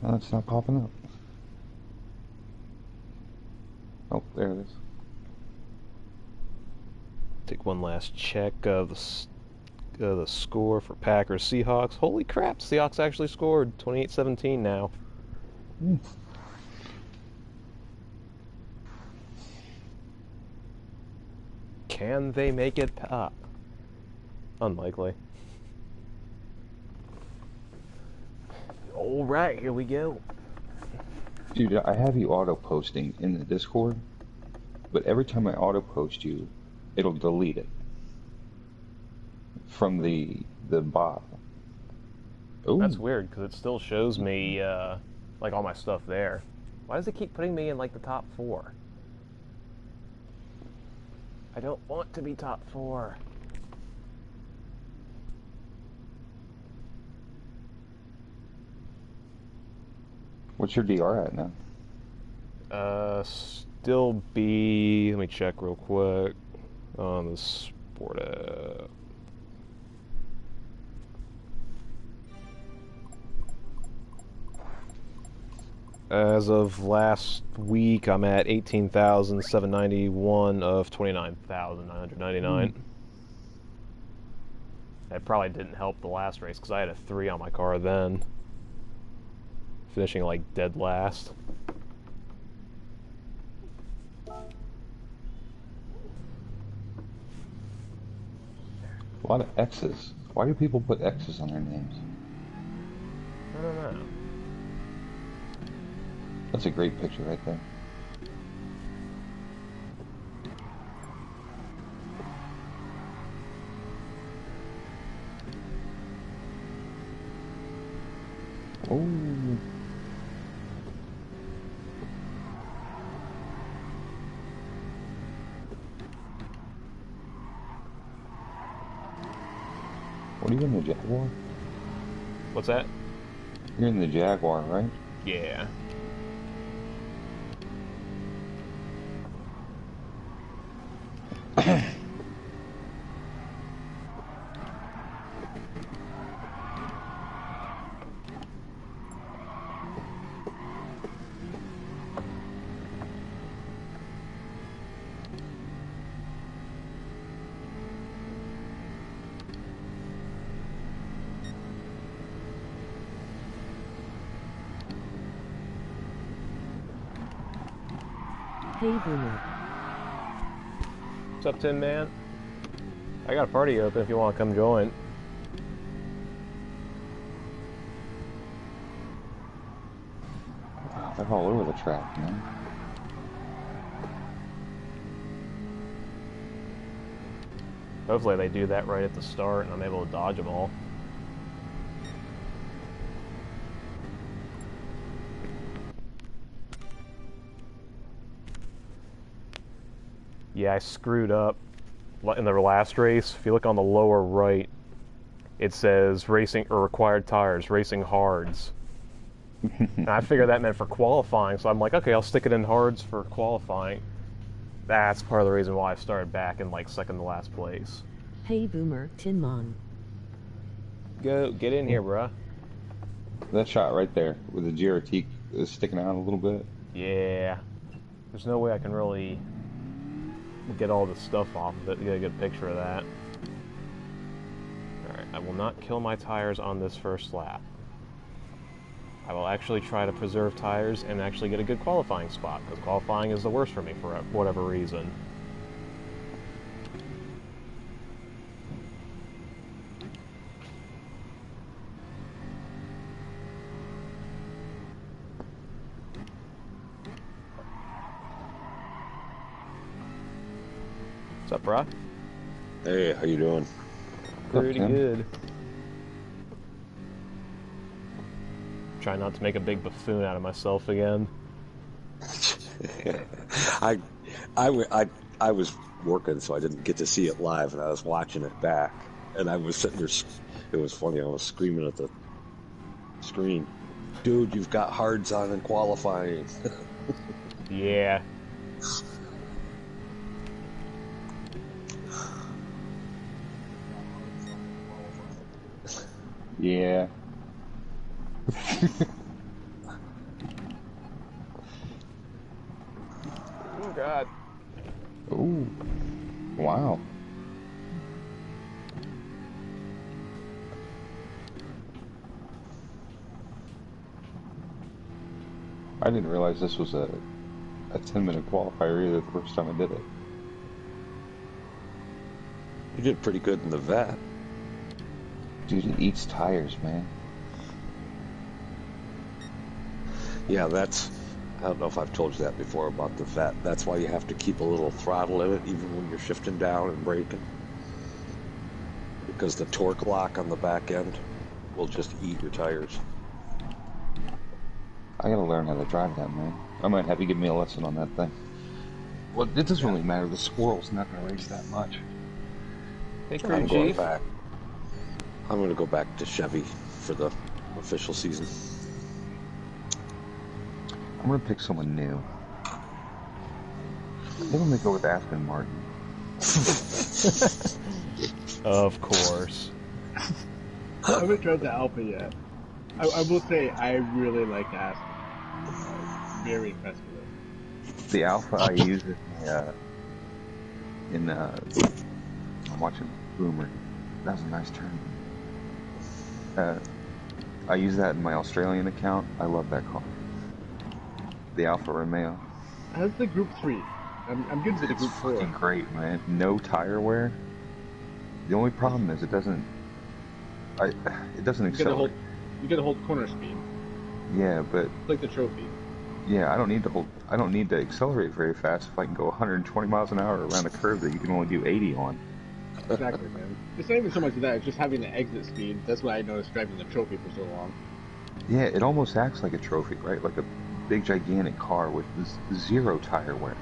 Oh, it's not popping up. Oh, there it is. Take one last check of the score for Packers Seahawks. Holy crap, Seahawks actually scored 28-17 now. Mm. Can they make it pop? Unlikely. Alright, here we go. Dude, I have you auto-posting in the Discord, but every time I auto-post you, it'll delete it from the bot. Ooh. That's weird, because it still shows me, like, all my stuff there. Why does it keep putting me in, like, the top 4? I don't want to be top 4. What's your DR at now? Still be... Let me check real quick on the sport app. As of last week, I'm at 18,791 of 29,999. That probably didn't help the last race, because I had a 3 on my car then. Finishing, like, dead last. A lot of X's. Why do people put X's on their names? I don't know. That's a great picture right there. Oh. What are you in the Jaguar? What's that? You're in the Jaguar, right? Yeah. Hey Boomer. What's up, Tin Man? I got a party open if you want to come join. Wow, they're all over the track, man. Hopefully they do that right at the start and I'm able to dodge them all. Yeah, I screwed up in the last race. If you look on the lower right, it says racing or required tires, racing hards. And I figured that meant for qualifying, so I'm like, okay, I'll stick it in hards for qualifying. That's part of the reason why I started back in like second to last place. Hey Boomer, Tinmon. Go, get in here, bruh. That shot right there with the GRT is sticking out a little bit. Yeah. There's no way I can really get all the stuff off of it to get a good picture of that. Alright, I will not kill my tires on this first lap. I will actually try to preserve tires and actually get a good qualifying spot, because qualifying is the worst for me for whatever reason. What's up, brah? Hey, how you doing? Pretty good. Try not to make a big buffoon out of myself again. I was working, so I didn't get to see it live, and I was watching it back. And I was sitting there. It was funny. I was screaming at the screen, "Dude, you've got hards on in qualifying." Yeah. Yeah. God. Ooh. Wow. I didn't realize this was a 10-minute qualifier either the first time I did it. You did pretty good in the vet. Dude, it eats tires, man. Yeah, that's... I don't know if I've told you that before about the vet. That's why you have to keep a little throttle in it even when you're shifting down and braking. Because the torque lock on the back end will just eat your tires. I gotta learn how to drive that, man. I might have you give me a lesson on that thing. Well, it doesn't really matter. The squirrel's not gonna race that much. Hey, I'm crew going chief. back. I'm going to go back to Chevy for the official season. I'm gonna pick someone new. I think I'm gonna go with Aston Martin. Of course. I haven't tried the Alpha yet. I will say I really like the Aston. Very impressed with it. The Alpha I use it I'm watching Boomer. That was a nice turn. I use that in my Australian account. I love that car. The Alfa Romeo. How's the Group 3? I'm good with the It's Group 4. fucking great, man. No tire wear. The only problem is it doesn't accelerate. You gotta hold corner speed. Yeah, but It's like the trophy. yeah, I don't need to accelerate very fast if I can go 120 miles an hour around a curve that you can only do 80 on. Exactly, man. It's not even so much of that, it's just having the exit speed. That's what I noticed driving the trophy for so long. Yeah, it almost acts like a trophy, right? Like a big gigantic car with zero tire wear.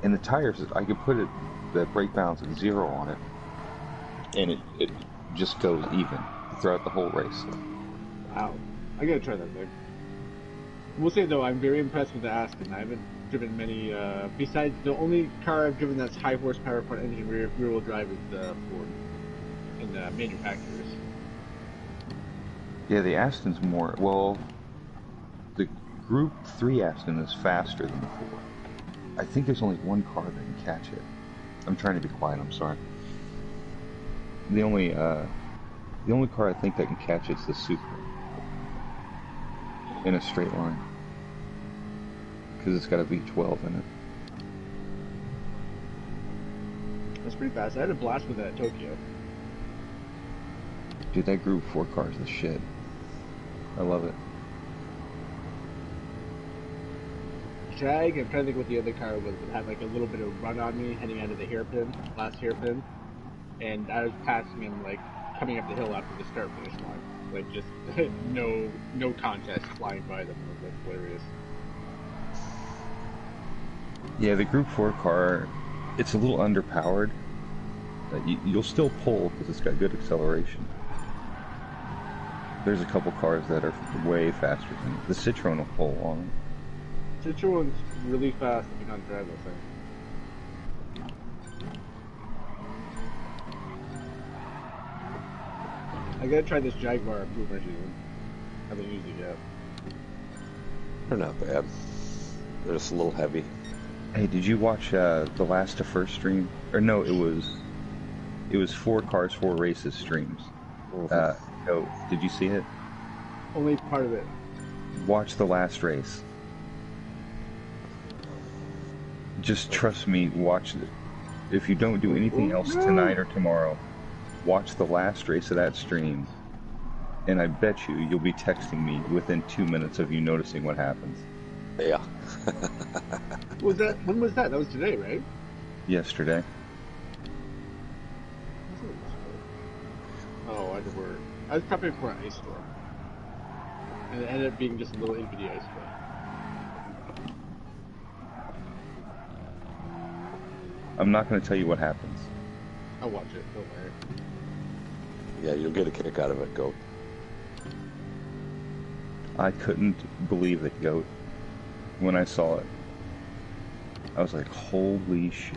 And the tires, I could put the brake balance at 0 on it, and it just goes even throughout the whole race. Wow. I gotta try that thing. We'll say though, I'm very impressed with the Aston. I haven't driven many, besides the only car I've driven that's high horsepower front engine rear wheel drive is the Ford in the Manufacturers. Yeah, the Aston's more, well, the Group 3 Aston is faster than the 4. I think there's only one car that can catch it. I'm trying to be quiet, I'm sorry. The only car I think that can catch it's the Supra. In a straight line. Because it's got a V12 in it. That's pretty fast. I had a blast with that at Tokyo. Dude, that Group 4 car is the shit. I love it. Jag, I'm trying to think what the other car was. It had like a little bit of run on me heading out of the hairpin, last hairpin. And I was passing him like coming up the hill after the start finish line. Like just no contest flying by them. It was like hilarious. Yeah, the Group 4 car, it's a little underpowered. You'll still pull because it's got good acceleration. There's a couple cars that are way faster than it. The Citroen will pull on it. Citroen's really fast if you can't drive that thing. I gotta try this Jaguar Boomer season. Haven't used it yet. They're not bad. They're just a little heavy. Hey, did you watch the last to first stream? Or no, it was 4 cars, 4 races streams. No, did you see it? Only part of it. Watch the last race. Just trust me, watch it. If you don't do anything else tonight or tomorrow, watch the last race of that stream. And I bet you'll be texting me within 2 minutes of you noticing what happens. Yeah. When was that? That was today, right? Yesterday. Oh, I were. I was prepping for an ice storm. And it ended up being just a little itty ice storm. I'm not going to tell you what happens. I'll watch it, don't worry. Yeah, you'll get a kick out of it, Goat. I couldn't believe it, Goat. When I saw it, I was like, holy shit.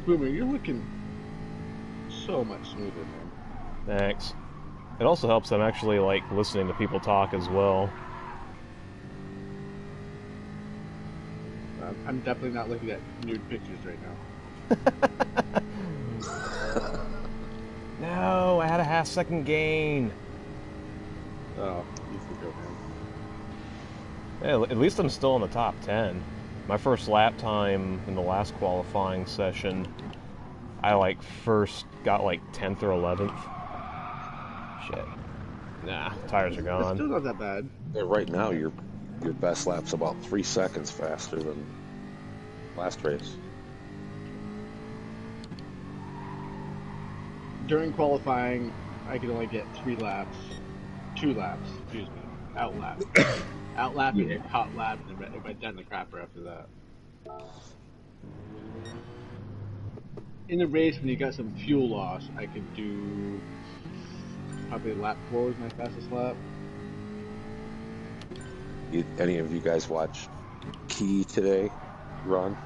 Boomer, you're looking so much smoother, man. Thanks. It also helps them actually like listening to people talk as well. I'm definitely not looking at nude pictures right now. No, I had a half-second gain. Oh, you can go, man. Yeah, at least I'm still in the top 10. My first lap time in the last qualifying session, I like first got like 10th or 11th. Shit. Nah, tires are It's gone. still not that bad. Yeah, right now, your best lap's about 3 seconds faster than last race. During qualifying, I could only get 2 laps, excuse me, out lap. Out lap and Yeah. hot lap, and it went down the crapper after that. In the race, when you got some fuel loss, I could do probably lap 4 was my fastest lap. Any of you guys watch Key today, Ron?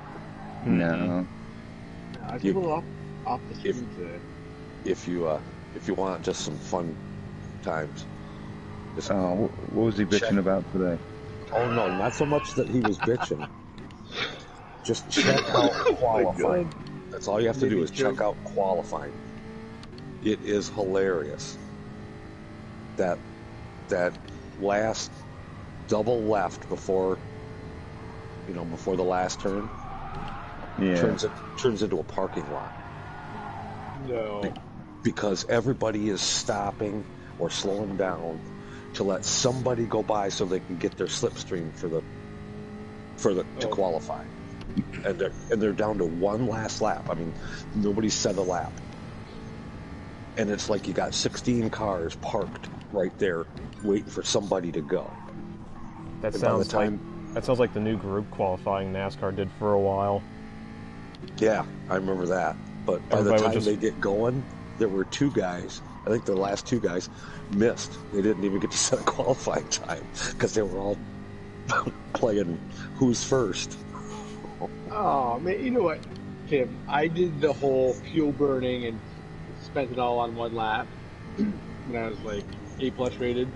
No. I was You- a little off the stream today. If you want just some fun times, just Oh, what was he bitching Check. about today? oh no, not so much that he was bitching. Just check out my qualifying. God. That's all you have to do Maybe is check joke. out qualifying. It is hilarious. That last double left before the last turn Yeah. turns into a parking lot No. because everybody is stopping or slowing down to let somebody go by so they can get their slipstream to qualify. And they're down to one last lap. I mean, nobody's set a lap. And it's like you got 16 cars parked right there waiting for somebody to go. That And by the sounds time- that sounds like the new group qualifying NASCAR did for a while. Yeah, I remember that. But by Everybody the would time just- they get going, there were 2 guys. I think the last 2 guys missed. They didn't even get to set a qualifying time because they were all playing who's first. Oh man, you know what, Tim? I did the whole fuel burning and spent it all on one lap when I was like A+ rated.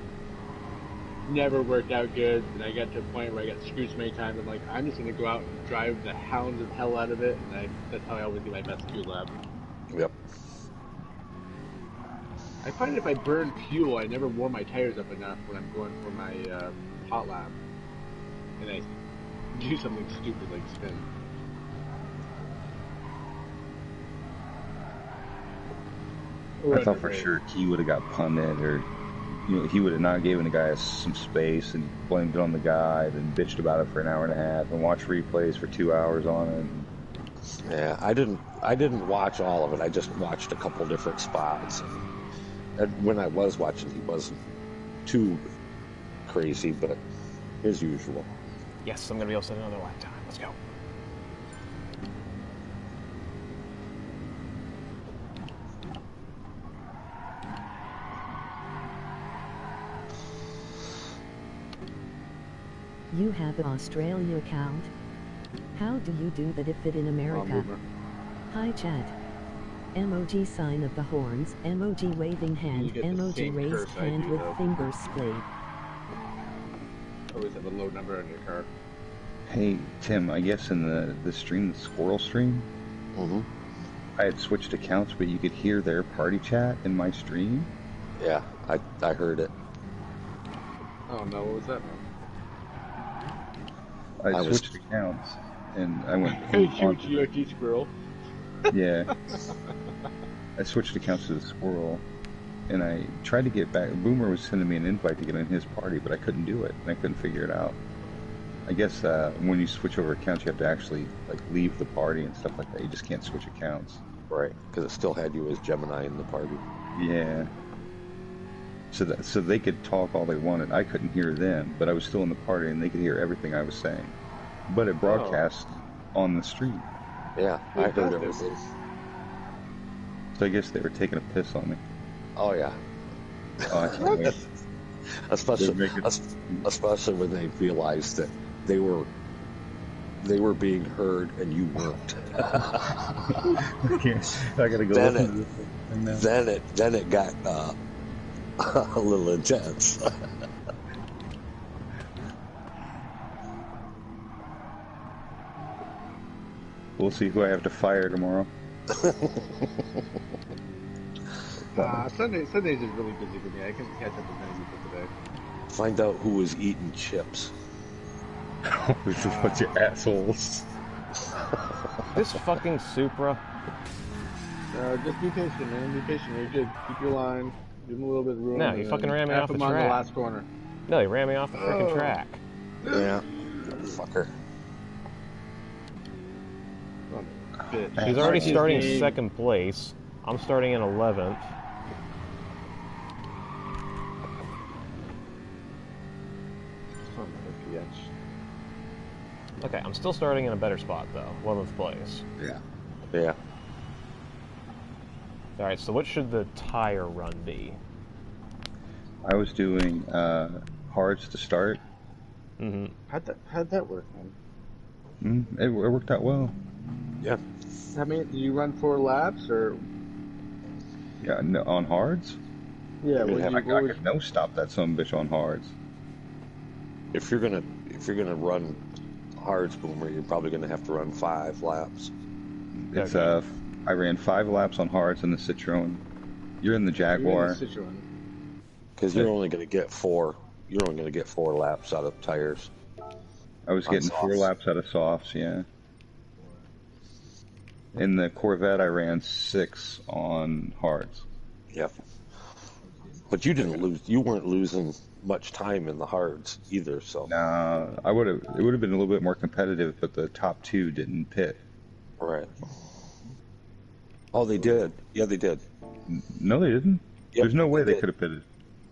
Never worked out good, and I got to a point where I got screwed so many times. I'm like, I'm just gonna go out and drive the hounds of hell out of it, and that's how I always get my best fuel lap. Yep. I find if I burn fuel, I never warm my tires up enough when I'm going for my hot lap, and I do something stupid like spin. I thought for sure he would have got punted, or he would have not given the guy some space and blamed it on the guy, then bitched about it for an hour and a half and watched replays for 2 hours on it. Yeah, I didn't watch all of it. I just watched a couple different spots. And when I was watching, he wasn't too crazy, but as usual. Yes, I'm gonna be able to set another lap time. Let's go. You have an Australia account? How do you do that if it in America? Hi chat. Emoji sign of the horns, emoji waving hand, get the emoji same raised curse I hand do, with though. fingers splayed. Always have a low number on your car. Hey, Tim, I guess in the stream, the squirrel stream, Mm-hmm. I had switched accounts, but you could hear their party chat in my stream. Yeah, I heard it. Oh no, what was that? I I was- switched accounts, and I went Hey, on- huge UFD squirrel. Yeah. I switched accounts to the squirrel, and I tried to get back. Boomer was sending me an invite to get in his party, but I couldn't do it, and I couldn't figure it out. I guess when you switch over accounts, you have to actually leave the party and stuff like that. You just can't switch accounts. Right, because it still had you as Gemini in the party. Yeah. So they could talk all they wanted. I couldn't hear them, but I was still in the party, and they could hear everything I was saying. But it broadcast on the stream, Yeah, I heard it was. so I guess they were taking a piss on me. Oh yeah, Oh, I can't wait. especially They're making- especially when they realized that they were being heard and you weren't. I gotta go. Then listen to this thing now. Then it got A little intense. We'll see who I have to fire tomorrow. Sundays is really busy for me. I can catch up with many people today. Find out who was eating chips. This is a bunch of assholes. This fucking Supra. Just be patient, man. Be patient. You're good. Keep your line. Give him a little bit of room. No, he fucking ran me off the on track. the last corner. No, he ran me off the freaking track. Yeah. Fucker. Bitch. He's already His starting game- second place. I'm starting in 11th. Son of a bitch. Okay, I'm still starting in a better spot though. 11th place. Yeah. Yeah. Alright, so what should the tire run be? I was doing hards to start. Mm-hmm. How'd that work, man? It worked out well. Yeah. I mean, do you run 4 laps or? Yeah, no, on hards? Yeah, I could no stop that son bitch on hards. If you're gonna run hards, Boomer, you're probably gonna have to run 5 laps. It's Okay. I ran 5 laps on hards in the Citroen. You're in the Jaguar. Because you're only gonna get 4. You're only gonna get 4 laps out of tires. I was on getting 4 softs. laps out of softs, yeah. In the Corvette, I ran 6 on hards. Yep. But you didn't lose. You weren't losing much time in the hards either. So. Nah, it would have been a little bit more competitive, but the top 2 didn't pit. Right. Oh, they did. Yeah, they did. No, they didn't. Yep, There's no way they did. could have pitted.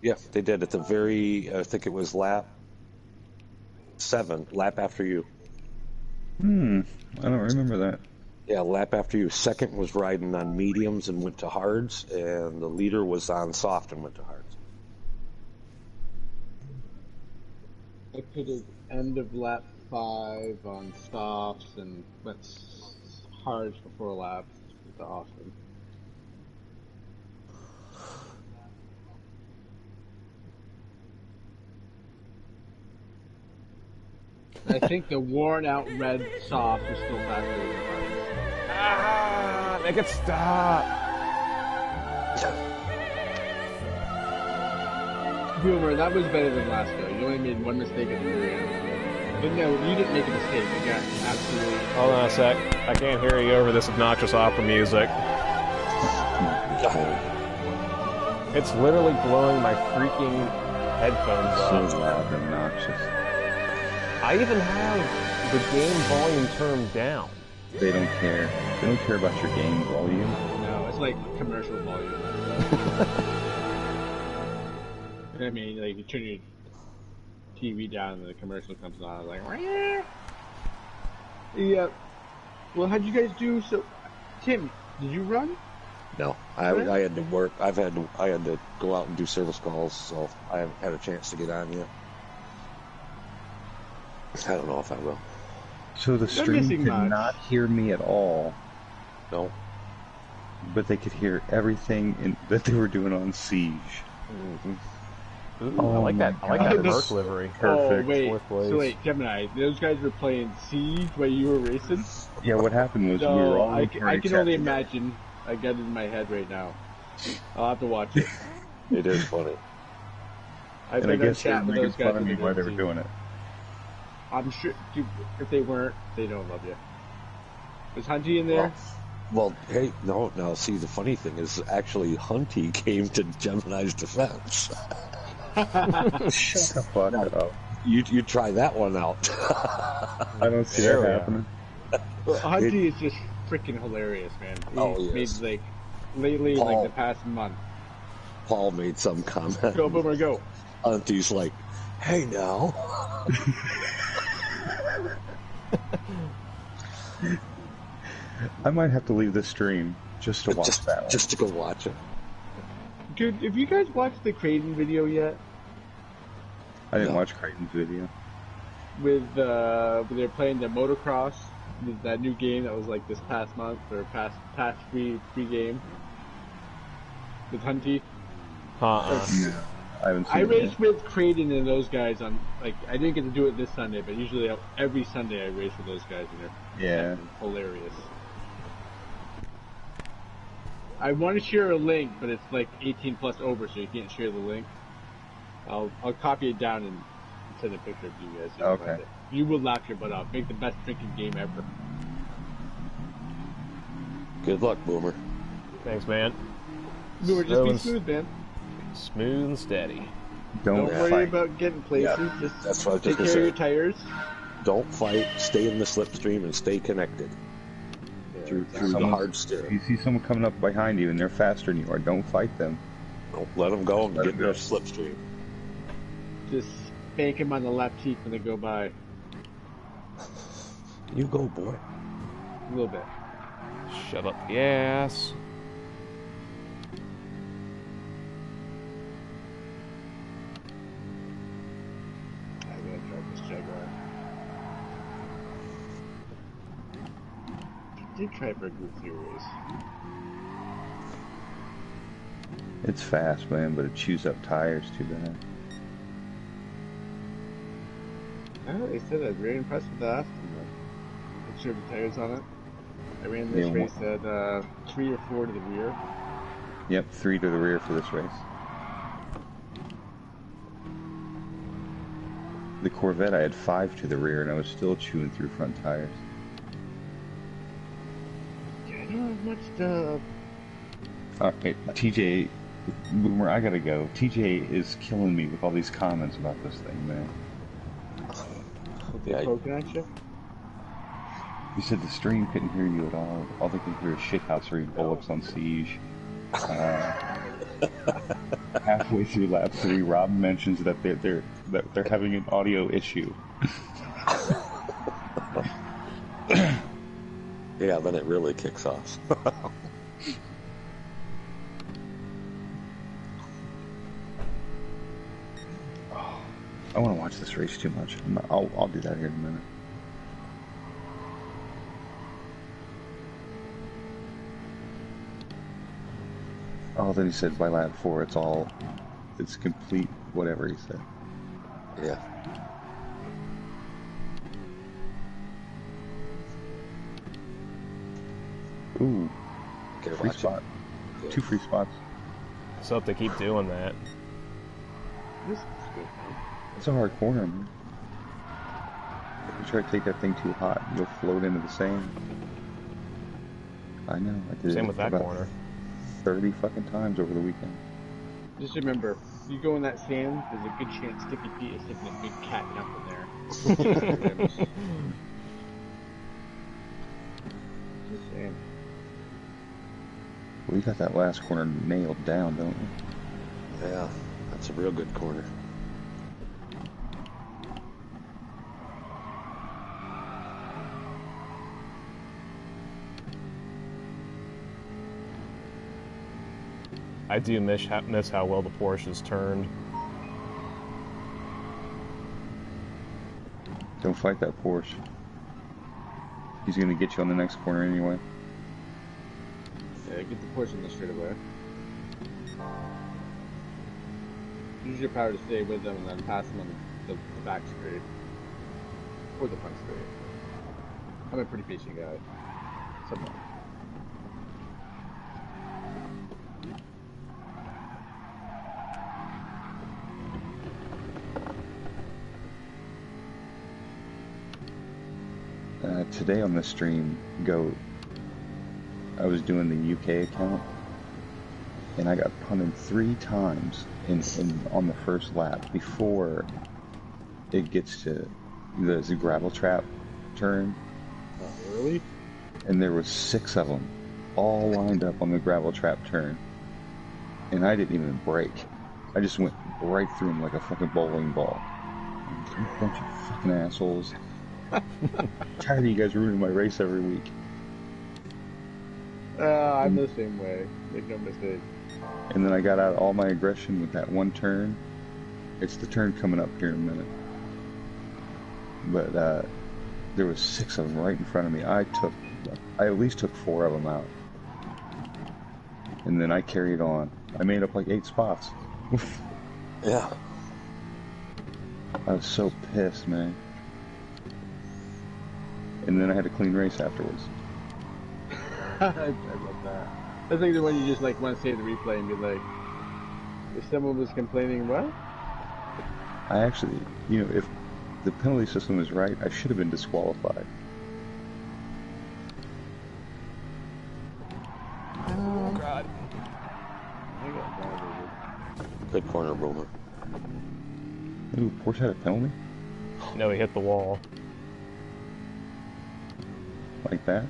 Yeah, they did at the very. I think it was lap 7, lap after you. I don't remember that. Yeah, lap after you. Second was riding on mediums and went to hards, and the leader was on soft and went to hards. I pitted end of lap 5 on softs and went hard for 4 laps to Austin. I think the worn out red soft is still faster than the hards. Ah, make it stop. Boomer, that was better than last go. You only made one mistake at the very end. But no, you didn't make a mistake. You got absolutely. Hold on a sec. I can't hear you over this obnoxious opera music. It's literally blowing my freaking headphones So up. loud and obnoxious. I even have the game volume turned down. They don't care. They don't care about your game volume. No, it's like commercial volume. I mean, like you turn your TV down and the commercial comes on. I was like, yeah. Well, how'd you guys do? So, Tim, did you run? No, I had to work. I had to go out and do service calls, so I haven't had a chance to get on yet. I don't know if I will. So the stream missing could much. not hear me at all, No. but they could hear everything that they were doing on Siege. Ooh, I Oh like that. my I like that God. Merc livery. Perfect. Oh, wait. Fourth place. So wait, Gemini, those guys were playing Siege while you were racing? Yeah, what happened was we So were all I in can party only chat. imagine. I got it in my head right now. I'll have to watch it. It is funny. I've And I been on guess they were chat with making those guys. fun of me when while they were Siege. doing it. I'm sure, dude, if they weren't, they don't love you. Was Hunty in there? Well, hey, no. See, the funny thing is, actually, Hunty came to Gemini's defense. Shut the fuck up. You try that one out. I don't see There that we are. happening. Well, Hunty is just freaking hilarious, man. Oh, He's yes. made, like, lately, Paul. like, the past month. Paul made some comment. Go, Boomer, go. Hunty's like, hey, now. I might have to leave this stream just to watch that one. Just to go watch it. Dude, have you guys watched the Creighton video yet? I didn't No. watch Creighton's video. With, when they're playing the motocross, that new game that was, like, this past month, or past free game. With Hunty. Uh-uh. No, I haven't seen I it race yet. with Creighton and those guys on, like, I didn't get to do it this Sunday, but usually every Sunday I race with those guys and they're Yeah. effing hilarious. I want to share a link, but it's like 18 plus over, so you can't share the link. I'll copy it down and send a picture of you guys. So you can Okay. find it. You will laugh your butt off. Make the best drinking game ever. Good luck, Boomer. Thanks, man. We were just Slow be and smooth, man. Smooth and steady. Don't Don't worry fight. about getting places. Yeah, Just that's what I was take just care gonna of your tires. Don't fight. Stay in the slipstream and stay connected through the Someone's- hard If steering. you see someone coming up behind you and they're faster than you are, don't fight them. Don't let them go and Let get 'em in their go. slipstream. Just spank him on the left cheek when they go by. You go, boy. A little bit. Shove up the ass. I'm gonna drive this Jaguar. I did try for a Group 3 race. It's fast, man, but it chews up tires too bad. Oh, they said I'm very impressed with the Aston. Picture of the tires on it. I ran this Yeah, race at 3 or 4 to the rear. Yep, 3 to the rear for this race. The Corvette, I had 5 to the rear, and I was still chewing through front tires. Yeah, I don't have much to... Okay, TJ, Boomer, I gotta go. TJ is killing me with all these comments about this thing, man. Yeah, poking at you? He said the stream couldn't hear you at all. All they could hear is shithouse read bullets on Siege. Halfway through lap 3, Rob mentions that they're having an audio issue. yeah, then it really kicks off. I want to watch this race too much. I'll do that here in a minute. Oh, then he said by lap 4 it's complete, whatever he said. yeah. Ooh, Okay, free watch spot. it. 2 free spots. So if they keep doing that. This is good. It's a hard corner, man. If you try to take that thing too hot, you'll float into the sand. I know, I did Same it with that about corner. 30 fucking times over the weekend. Just remember, if you go in that sand, there's a good chance Sticky Pete is sticking a big cat nap in there. Just saying. Well, you got that last corner nailed down, don't you? Yeah, that's a real good corner. I do miss how well the Porsches turned. Don't fight that Porsche. He's gonna get you on the next corner anyway. Yeah, get the Porsche in the straightaway. Use your power to stay with them and then pass them on the back straight. Or the front straight. I'm a pretty patient guy. Somewhat. Today on the stream, I was doing the UK account, and I got punted 3 times on the first lap before it gets to the gravel trap turn, Really? and there was 6 of them all lined up on the gravel trap turn, and I didn't even brake. I just went right through them like a fucking bowling ball. You bunch of fucking assholes. I'm tired of you guys ruining my race every week. I'm the same way. Make no mistake. And then I got out all my aggression with that one turn. It's the turn coming up here in a minute. But there was 6 of them right in front of me. I at least took 4 of them out. And then I carried on. I made up like 8 spots. Yeah. I was so pissed, man. And then I had a clean race afterwards. I love that. I think the one you just like want to say the replay and be like, if someone was complaining, what? I actually, if the penalty system was right, I should have been disqualified. Oh God. I got bothered. Good corner, Boomer. Ooh, Porsche had a penalty? No, he hit the wall. Like that?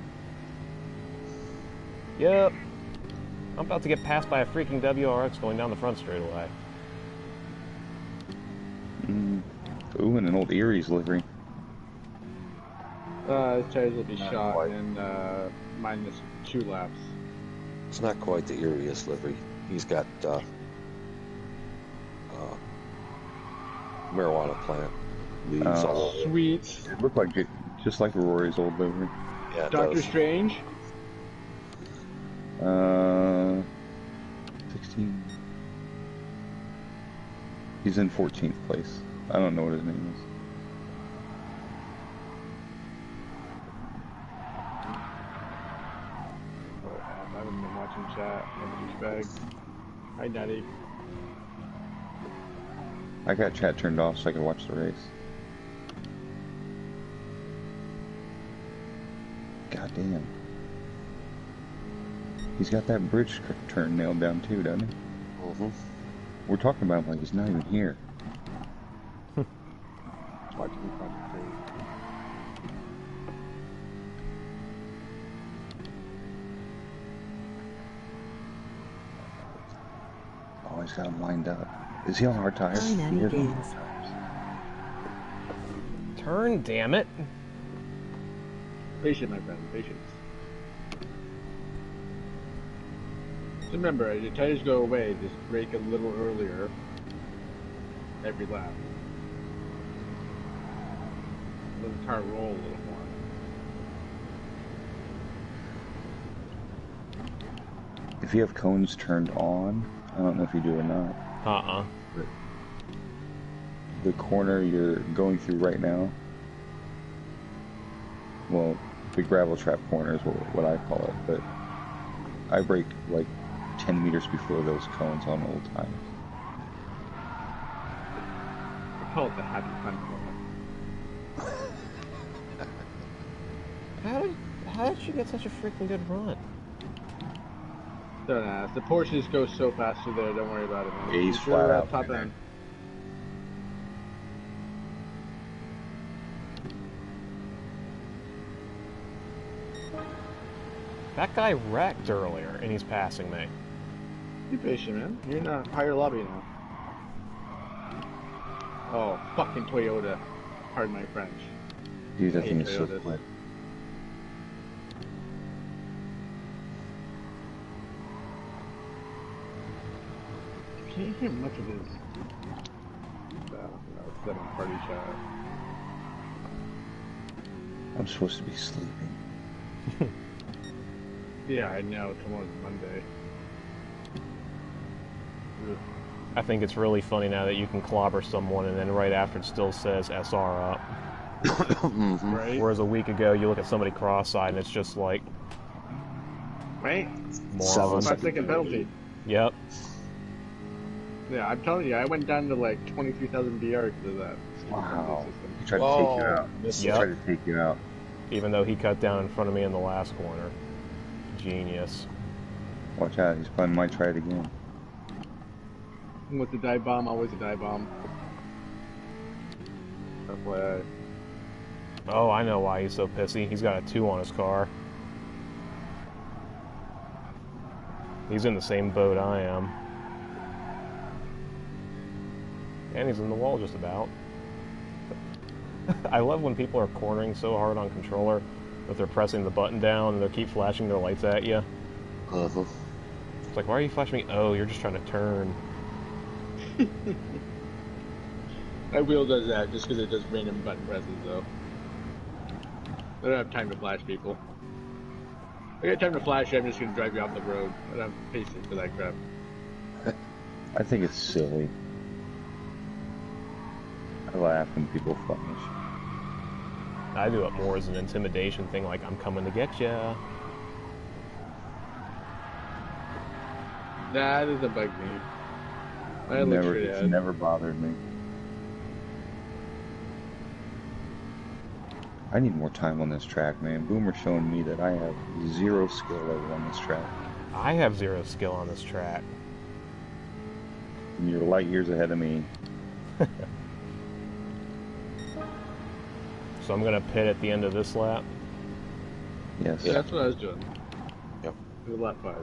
Yep. I'm about to get passed by a freaking WRX going down the front straightaway. Ooh, and an old Erie's livery. His tires will be Not shot quite. in minus 2 laps. It's not quite the eeriest livery. He's got marijuana plant leaves all over. Sweet. It looked like just like Rory's old livery. Yeah, it Doctor does. Strange. 16. He's in 14th place. I don't know what his name is. Oh, I haven't been watching chat. I'm a douchebag. Hi, Daddy. I got chat turned off so I could watch the race. God damn. He's got that bridge turn nailed down too, doesn't he? Mm-hmm. We're talking about him like he's not even here. Watching me concentrate. Oh, he's got him lined up. Is he on hard tires? Hi, He Natty is on Games. hard tires. Turn, damn it. Patience, my friend. Patience. So remember, as your tires go away, just brake a little earlier every lap. Let the car roll a little more. If you have cones turned on, I don't know if you do or not, Uh-uh. but the corner you're going through right now, well, the gravel trap corner is what I call it, but I brake like 10 meters before those cones on old tires. I call it the happy fun corner. How did you get such a freaking good run? Don't ask. The Porsches go so fast through there, don't worry about it, man. Yeah, he's You're flat out top through end. That guy wrecked earlier, and he's passing me. Be patient, man. You're in a higher lobby now. Oh, fucking Toyota. Pardon my French. Dude, that Hey, thing is so Toyotas. quick. Can't hear much of his. It's them on party shot. I'm supposed to be sleeping. Yeah, I know. Tomorrow's Monday. Ugh. I think it's really funny now that you can clobber someone and then right after it still says SR up. Mm-hmm. Right? Whereas a week ago you look at somebody cross-eyed and it's just like, Right? moron. 5-second penalty. Yep. Yeah, I'm telling you, I went down to like 23,000 BR because of that. Wow. System. He tried to take you out. Missed Yep. He tried to take you out. Even though he cut down in front of me in the last corner. Genius. Watch out, he's probably might try it again. With the dive bomb, always a dive bomb. FYI. Oh, I know why he's so pissy. He's got a 2 on his car. He's in the same boat I am. And he's in the wall just about. I love when people are cornering so hard on controller that they're pressing the button down and they keep flashing their lights at you. Uh-huh. It's like, why are you flashing me? Oh, you're just trying to turn. My wheel does that just because it does random button presses, though. I don't have time to flash people. If I got time to flash you, I'm just going to drive you off the road. I don't have patience for that crap. I think it's silly. I laugh when people fuck me. I do it more as an intimidation thing, like I'm coming to get ya. That doesn't bug me. I look Never, straight it's ahead. never bothered me. I need more time on this track, man. Boomer's showing me that I have zero skill level on this track. I have zero skill on this track. And you're light years ahead of me. So I'm gonna pit at the end of this lap. Yes. Yeah, that's what I was doing. Yep. It was lap 5.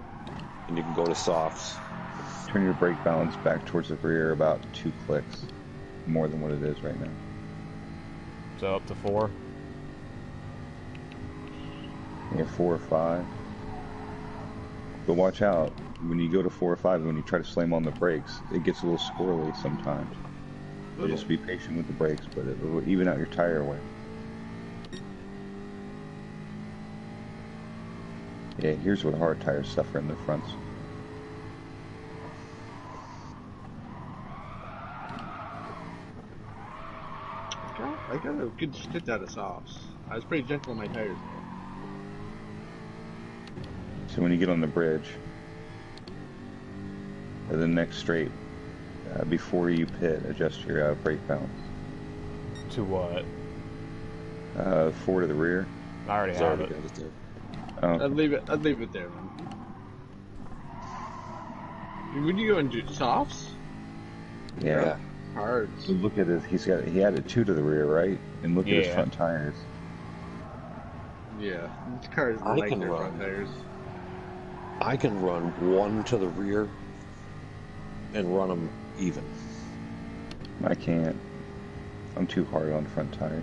And you can go to softs. Turn your brake balance back towards the rear about 2 clicks. More than what it is right now. So up to 4. Yeah, 4 or 5. But watch out. When you go to 4 or 5, when you try to slam on the brakes, it gets a little squirrely sometimes. So just be patient with the brakes, but it will even out your tire wear. Yeah, here's what hard tires suffer in their fronts. I got a good stint out of softs. I was pretty gentle on my tires. So when you get on the bridge, at the next straight, before you pit, adjust your brake balance. To what? 4 to the rear. I already He's have already it. got it there. Oh, I'd leave it there, man. Would you go and do softs? yeah. Hard. So look at his. He added 2 to the rear, right? And look at his Yeah. front tires. Yeah. These cars I like can their run. front tires. I can run 1 to the rear and run them even. I can't. I'm too hard on front tires.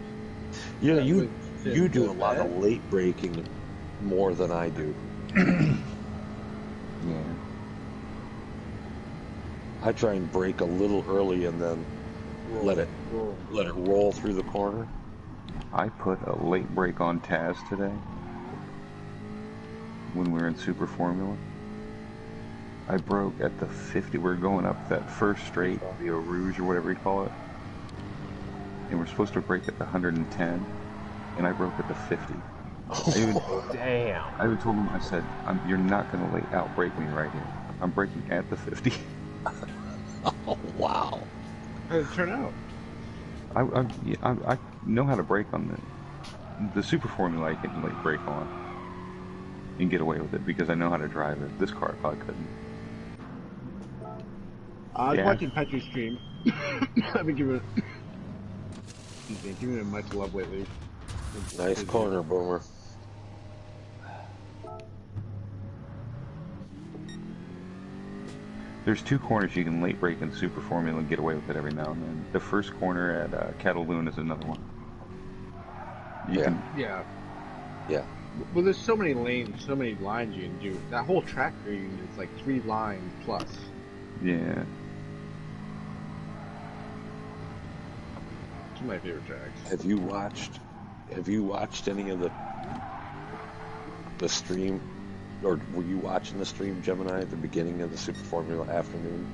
You know, That you would fit you do a with lot that. of late braking more than I do. Yeah. I try and brake a little early and then let it roll through the corner. I put a late brake on Taz today when we were in Super Formula. I broke at the 50. We're going up that first straight, the Eau Rouge or whatever you call it. And we're supposed to brake at the 110, and I broke at the 50. Damn. I even told him, I said, you're not going to outbrake me right here. I'm braking at the 50. Oh, wow. How did it turn out? I know how to brake on the Super Formula. I can late brake on and get away with it because I know how to drive it. This car I probably couldn't. I was Yeah. watching Petrie's stream. I've been giving it much love lately. Nice corner, Boomer. There's 2 corners you can late brake in Super Formula and get away with it every now and then. The first corner at Cataluna is another one. You Yeah. can, Yeah. Yeah. Well, there's so many lanes, so many lines you can do. That whole track green is like 3 lines plus. yeah. It's my favorite tracks. Have you watched any of the stream, or were you watching the stream, Gemini, at the beginning of the Super Formula afternoon?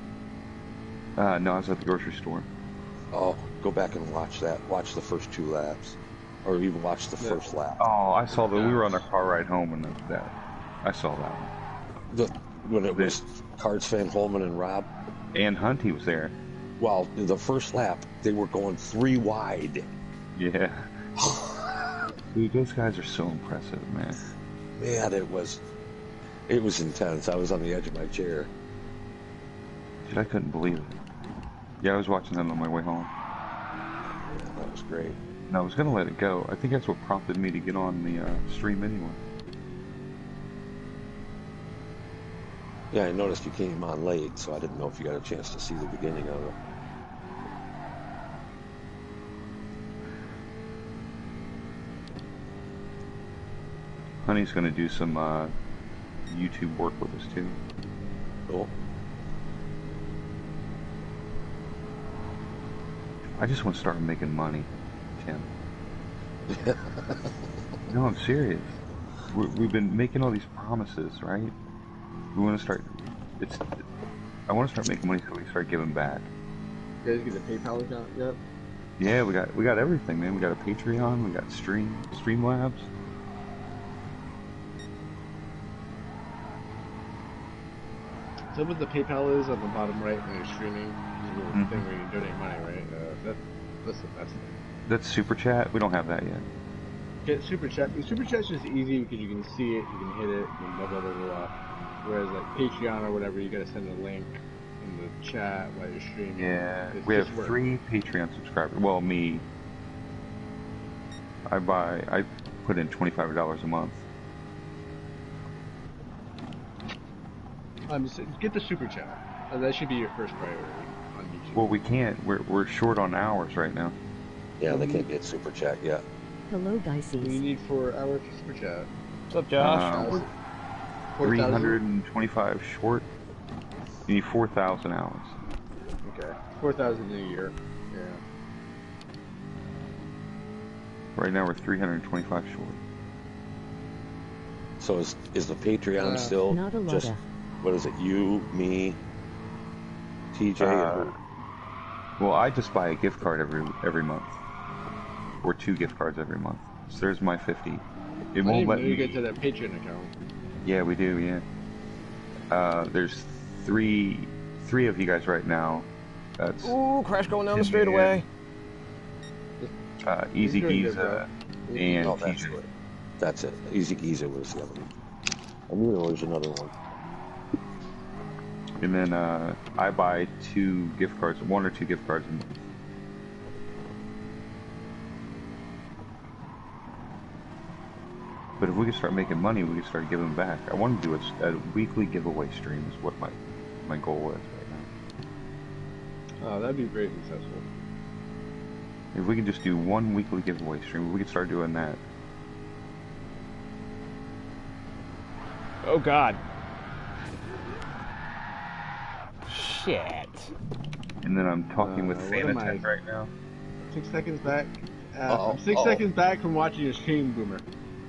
No, I was at the grocery store. Oh, go back and watch that. Watch the first 2 laps, or even watch the first lap. Oh, I saw that. We were on our car ride home, and that I saw that one. When it was Cards Van Holman and Rob. And Hunty was there. Well, the first lap, they were going 3 wide. Yeah. Dude, those guys are so impressive, man. Man, it was intense. I was on the edge of my chair. Dude, I couldn't believe it. Yeah, I was watching that on my way home. Yeah, that was great. And I was going to let it go. I think that's what prompted me to get on the stream anyway. Yeah, I noticed you came on late, so I didn't know if you got a chance to see the beginning of it. Honey's going to do some YouTube work with us, too. Cool. I just want to start making money, Tim. No, I'm serious. We've been making all these promises, right? We want to start. I want to start making money so we start giving back. You guys get a PayPal account yet? Yeah, we got everything, man. We got a Patreon, we got Streamlabs. So what the PayPal is on the bottom right when you're streaming, is a little thing where you donate money, right? That's the best thing. That's Super Chat. We don't have that yet. Get Super Chat. Super Chat's just easy because you can see it, you can hit it, and blah blah blah blah blah. Whereas like Patreon or whatever, you gotta send a link in the chat while you're streaming. Yeah, It's we have just work. 3 Patreon subscribers. Well, me. I put in $25 a month. So get the Super Chat. That should be your first priority on YouTube. Well, we can't. We're short on hours right now. Yeah, they can't get super chat yet. Hello, You Dices. need 4 hours for Super Chat. What's up, Josh? We're 325 short. You need 4,000 hours. Okay. 4,000 in a year. Yeah. Right now we're 325 short. So is the Patreon still Not a just, lotta. what is it, you, me, TJ, and who? Well, I just buy a gift card every month, or 2 gift cards every month. So there's my 50. It I won't didn't let know you me. get to that Patreon account. Yeah, we do. Yeah. There's three of you guys right now. That's Ooh, crash going down the Tim straightaway. Easy You're doing good, Giza bro. and Oh, that's TJ. it. That's it. Easy Giza was the other one. I knew there was another one. And then I buy 2 gift cards, 1 or 2 gift cards a month. But if we could start making money, we could start giving back. I want to do a weekly giveaway stream is what my goal is right now. Oh, that'd be very successful. If we could just do 1 weekly giveaway stream, we could start doing that. Oh God. Shit. And then I'm talking with what am Fanatec I- right now. 6 seconds back. Uh-oh, I'm 6 uh-oh. seconds back from watching your stream, Boomer.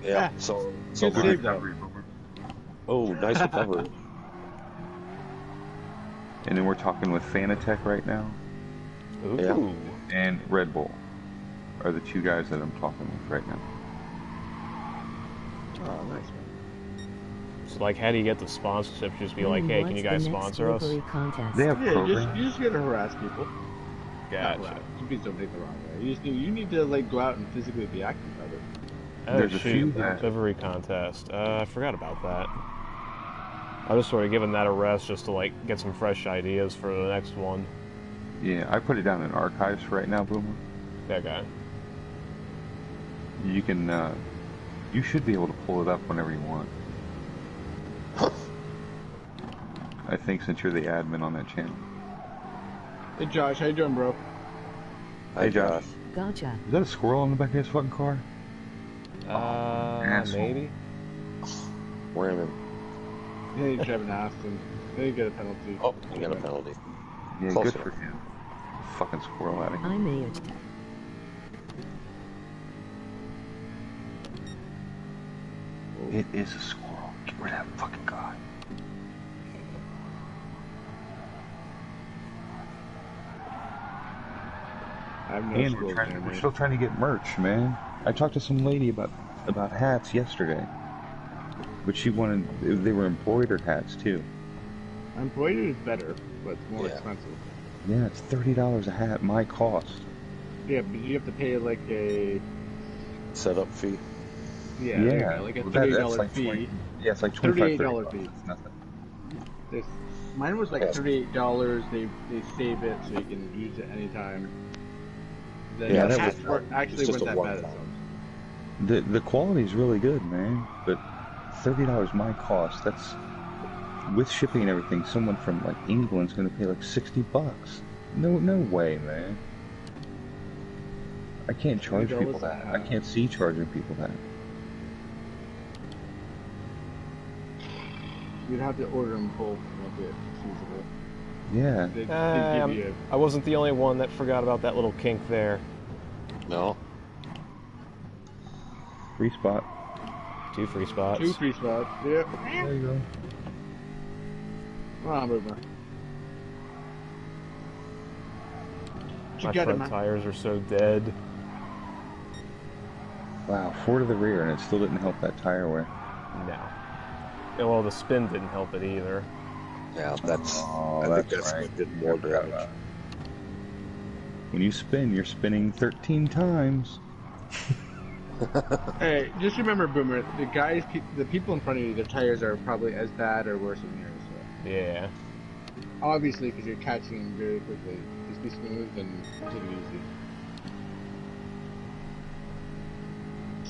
Yeah. Yeah. So Good Good save, though. recovery, Boomer. oh, nice recovery. And then we're talking with Fanatec right now, Ooh. Yeah. and Red Bull are the 2 guys that I'm talking with right now. Oh, nice, man. So, like, how do you get the sponsorship? Just be like, When hey, what's can you the guys next sponsor us? delivery contest? They have Yeah, programs. you just gotta harass people. Not Gotcha. harass. Please don't take the wrong way. You need to like go out and physically be active about it. Oh, There's a few shoot, that- delivery contest. I forgot about that. I was sort of giving that a rest just to, like, get some fresh ideas for the next one. Yeah, I put it down in archives for right now, Boomer. That guy. You can, you should be able to pull it up whenever you want. I think since you're the admin on that channel. Hey Josh, how you doing, bro? Hey, Josh. Gotcha. Is that a squirrel in the back of his fucking car? asshole. Maybe? Ram him. Hey, Trevin Aston. They get a penalty. Oh, you got a penalty. Yeah, Close good enough. for him. Fucking squirrel out of here. I'm aged. It is a squirrel. Get rid of that fucking guy. I have no And schools near we're me. still trying to get merch, man. I talked to some lady about hats yesterday. But she wanted, they were embroidered hats too. Embroidered is better, but it's more Yeah. expensive. Yeah, it's $30 a hat, my cost. Yeah, but you have to pay like a Setup fee. there you go, like a Well, $38 that's like fee. 20 yeah, it's like $25, $38 $30. fee. It's nothing. This, mine was like Yeah. $38. They save it so you can use it anytime. The Yeah, that hats was- weren't actually it's just weren't a that bad. one-time. So. The quality's really good, man. But $30 my cost. That's with shipping and everything. Someone from like England's gonna pay like $60. No way, man. I can't charge people $30 a that. hat. I can't see charging people that. You'd have to order them full to make it feasible. Yeah. They give you I wasn't the only one that forgot about that little kink there. No. Free spot. 2 free spots. 2 free spots. Yep. There you go. Come on, Boomer. My get it, front man. tires are so dead. Wow, 4 to the rear, and it still didn't help that tire wear. No. Yeah, well, the spin didn't help it either. Yeah, that's. Oh, I think that's that's right. what did more I forgot damage. about it. When you spin, you're spinning 13 times. Hey, just remember, Boomer, the people in front of you, their tires are probably as bad or worse than yours. So. Yeah. Obviously, because you're catching them very quickly. Just be smooth and take it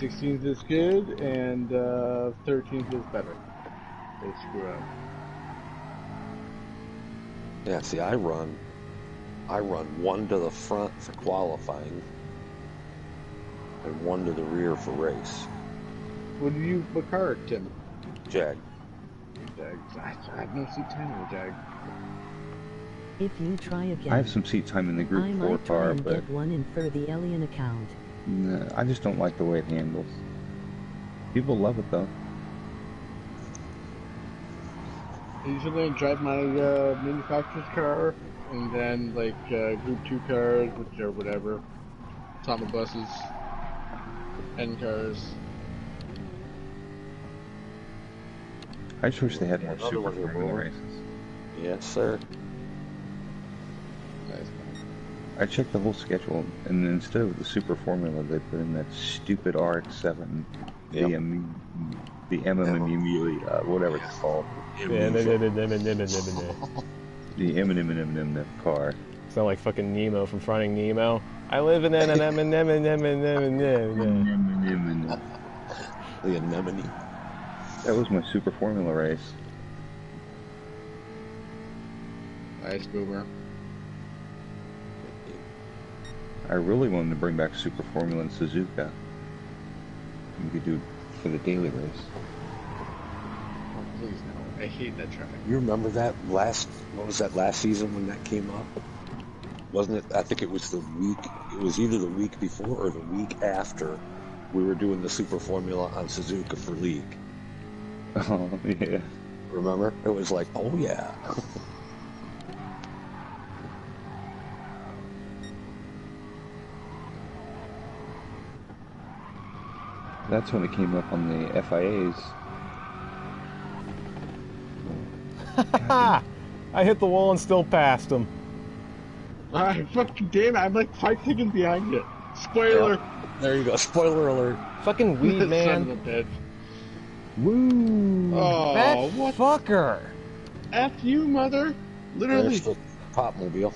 easy. 16th is good, and 13th is better. They screw up. Yeah, see, I run 1 to the front for qualifying, and 1 to the rear for race. What car, Tim? Jag. Jag. I have no seat time in the Jag. If you try again, I have some seat time in the I Group 4 might try car, and but get one in for the Alien account. nah, I just don't like the way it handles. People love it though. Usually I drive my manufacturer's car, and then like Group 2 cars, which are whatever, Tama buses, N cars. I just wish they had more Another Super one here, Formula boy. races. Yes, sir. Nice. I checked the whole schedule, and instead of the Super Formula, they put in that stupid RX-7, Yep. the MMM, whatever it's called, the M&M car. Sound like fucking Nemo from Finding Nemo. I live in an The anemone. That was my Super Formula race. Nice, Boomer. I really wanted to bring back Super Formula in Suzuka. We could do it for the daily race. Oh, please no. I hate that track. You remember that last season when that came up? Wasn't it? I think it was it was either the week before or the week after we were doing the Super Formula on Suzuka for League. Oh, yeah. Remember? It was like, oh yeah. That's when it came up on the FIAs. Ha! I hit the wall and still passed him. Alright, fucking damn it, I'm like 5 seconds behind you. Spoiler! There you go. Spoiler alert. Fucking weed, Son man. of a bitch. Woo! Oh, That what? fucker. F you, mother! Literally. There's the Popmobile.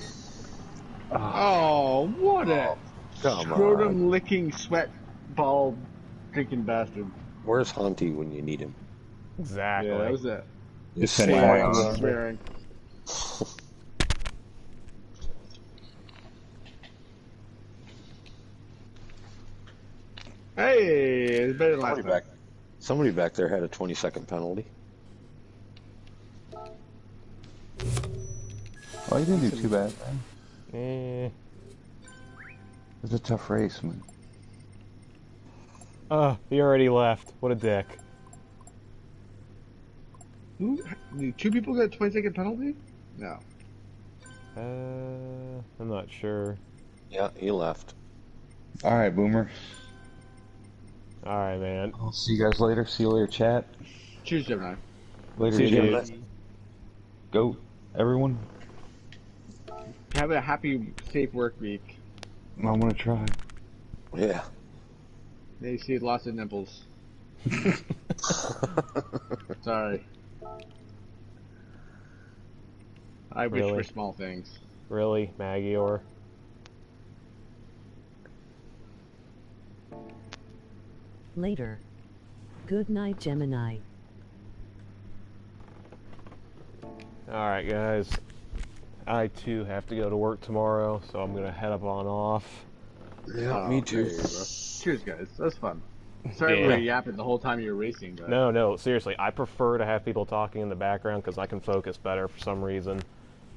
Oh, what a Come scrotum on. licking sweat ball drinking bastard. Where's Hunty when you need him? Exactly. Yeah, that was it. Just Swearing. swearing. Swearing. Hey, it's better than last time. Somebody back there had a 20-second penalty. Oh, you didn't do too bad, man. Eh. It was a tough race, man. He already left. What a dick. Who? 2 people got a 20-second penalty? No. I'm not sure. Yeah, he left. Alright, Boomer. Alright, man. I'll see you guys later. See you later, chat. Cheers, Gemini. Later, See you, Jim. dude. Go, everyone. Have a happy, safe work week. I'm gonna try. Yeah. They see lots of nipples. Sorry. I wish Really? for small things. Really, Maggie, or? Later. Good night, Gemini. Alright, guys. I, too, have to go to work tomorrow, so I'm gonna head up on off. Yeah, Oh, me there too. you go. Cheers, guys. That's fun. Sorry Yeah. we were yapping the whole time you were racing, but No, seriously. I prefer to have people talking in the background because I can focus better for some reason,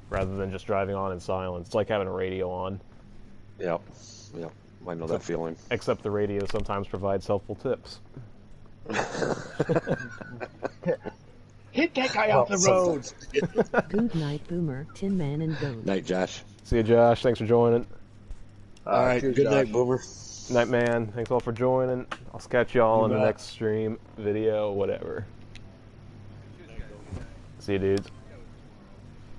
rather than just driving on in silence. It's like having a radio on, Yep. I know that feeling. except the radio sometimes provides helpful tips. hit that guy off the road. Good night, Boomer, Tin Man, and Goat. Night, Josh. See you, Josh. Thanks for joining. All right. Cheers, Good Josh. night, Boomer. Night, man. Thanks all for joining. I'll catch y'all You in the bet. next stream, video, whatever. See you, dudes.